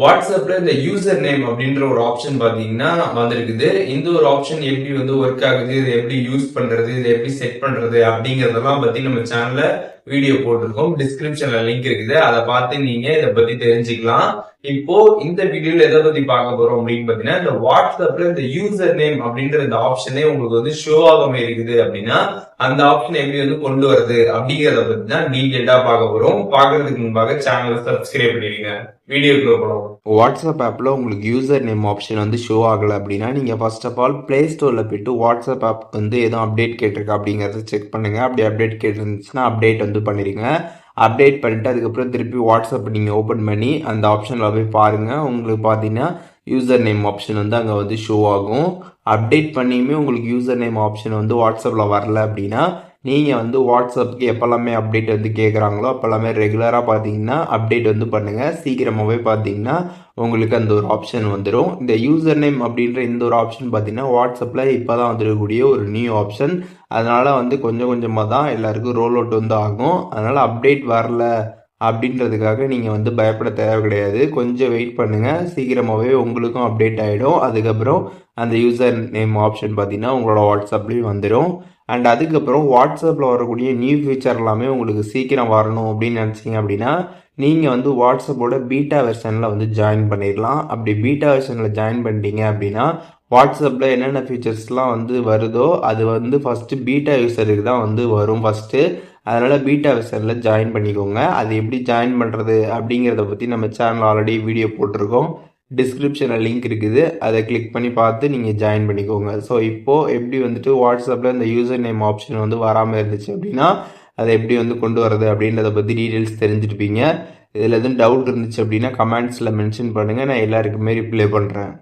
வாட்ஸ்அப்ல இந்த user name அப்படின்ற ஒரு ஆப்ஷன் பாத்தீங்கன்னா வந்திருக்குது. இந்த ஒரு ஆப்ஷன் எப்படி ஒர்க் ஆகுது, இது எப்படி யூஸ் பண்றது, இது எப்படி செட் பண்றது அப்படிங்கறதெல்லாம் பத்தி நம்ம சேனல்ல வீடியோ போட்டிருக்கோம். டிஸ்கிரிப்ஷன்ல லிங்க் இருக்குது, அதை பார்த்து நீங்க இதை பத்தி தெரிஞ்சுக்கலாம். இப்போ இந்த வீடியோல எதை பத்தி பார்க்க போறோம் அப்படின்னு பாத்தீங்கன்னா, இந்த வாட்ஸ்அப்ல இந்த யூசர் நேம் அப்படின்ற இந்த ஆப்ஷனே உங்களுக்கு ஷோ ஆகாம இருக்குது அப்படின்னா அந்த ஆப்ஷன் எப்படி கொண்டு வருது அப்படிங்கறத பத்தி தான் டீடைல்டா பார்க்க போறோம். பாக்குறதுக்கு முன்பாக சேனலை சப்ஸ்கிரைப் பண்ணிடுங்க. வீடியோக்குள்ள போறோம். வாட்ஸ்அப் ஆப்பில் உங்களுக்கு யூசர் நேம் ஆப்ஷன் ஷோ ஆகலை அப்படின்னா நீங்கள் ஃபர்ஸ்ட் ஆஃப் ஆல் ப்ளே ஸ்டோரில் போய்ட்டு வாட்ஸ்அப் ஆப் எதுவும் அப்டேட் கேட்டிருக்கா அப்படிங்கிறத செக் பண்ணுங்கள். அப்படி அப்டேட் கேட்டிருந்துச்சுன்னா அப்டேட் பண்ணிடுங்க. அப்டேட் பண்ணிவிட்டு அதுக்கப்புறம் திருப்பி வாட்ஸ்அப் நீங்கள் ஓப்பன் பண்ணி அந்த ஆப்ஷனில் போய் பாருங்கள். உங்களுக்கு பார்த்தீங்கன்னா யூசர் நேம் ஆப்ஷன் அங்கே ஷோ ஆகும். அப்டேட் பண்ணியுமே உங்களுக்கு யூசர் நேம் ஆப்ஷன் வாட்ஸ்அப்பில் வரல அப்படின்னா நீங்கள் வாட்ஸ்அப்புக்கு எப்போல்லாமே அப்டேட் கேட்குறாங்களோ அப்போல்லாமே ரெகுலராக பார்த்தீங்கன்னா அப்டேட் பண்ணுங்கள். சீக்கிரமாகவே பார்த்தீங்கன்னா உங்களுக்கு அந்த ஒரு ஆப்ஷன் வந்துடும். இந்த யூசர் நேம் அப்படின்ற இந்த ஒரு ஆப்ஷன் பார்த்தீங்கன்னா வாட்ஸ்அப்பில் இப்போ தான் வந்துருக்கக்கூடிய ஒரு நியூ ஆப்ஷன். அதனால் கொஞ்சம் கொஞ்சமாக தான் எல்லாருக்கும் ரோல் அவுட் ஆகும். அதனால் அப்டேட் வரல அப்படின்றதுக்காக நீங்கள் பயப்பட தேவை கிடையாது. கொஞ்சம் வெயிட் பண்ணுங்கள், சீக்கிரமாகவே உங்களுக்கும் அப்டேட் ஆகிடும். அதுக்கப்புறம் அந்த யூசர் நேம் ஆப்ஷன் பார்த்தீங்கன்னா உங்களோட வாட்ஸ்அப்லேயும் வந்துடும். அண்ட் அதுக்கப்புறம் வாட்ஸ்அப்பில் வரக்கூடிய நியூ ஃபீச்சர் எல்லாமே உங்களுக்கு சீக்கிரம் வரணும் அப்படின்னு நினச்சிங்க அப்படின்னா நீங்கள் வாட்ஸ்அப்போட பீட்டா வெர்ஷனில் ஜாயின் பண்ணிடலாம். அப்படி பீட்டா வெர்ஷனில் ஜாயின் பண்ணிட்டீங்க அப்படின்னா வாட்ஸ்அப்பில் என்னென்ன ஃபீச்சர்ஸ்லாம் வருதோ அது ஃபஸ்ட்டு பீட்டா யூஸருக்கு தான் வரும் ஃபஸ்ட்டு. அதனால் பீட்டா வெர்ஷனில் ஜாயின் பண்ணிக்கோங்க. அது எப்படி ஜாயின் பண்ணுறது அப்படிங்கிறத பற்றி நம்ம சேனல் ஆல்ரெடி வீடியோ போட்டிருக்கோம். டிஸ்கிரிப்ஷனில் லிங்க் இருக்குது, அதை கிளிக் பண்ணி பார்த்து நீங்கள் ஜாயின் பண்ணிக்கோங்க. ஸோ இப்போது எப்படி வாட்ஸ்அப்பில் இந்த யூசர் நேம் ஆப்ஷன் வராமல் இருந்துச்சு அப்படின்னா அதை எப்படி கொண்டு வரது அப்படின்றத பற்றி டீட்டெயில்ஸ் தெரிஞ்சுருப்பீங்க. இதில் எதுவும் டவுட் இருந்துச்சு அப்படின்னா கமெண்ட்ஸில் மென்ஷன் பண்ணுங்கள், நான் எல்லாருக்குமே ரிப்ளை பண்ணுறேன்.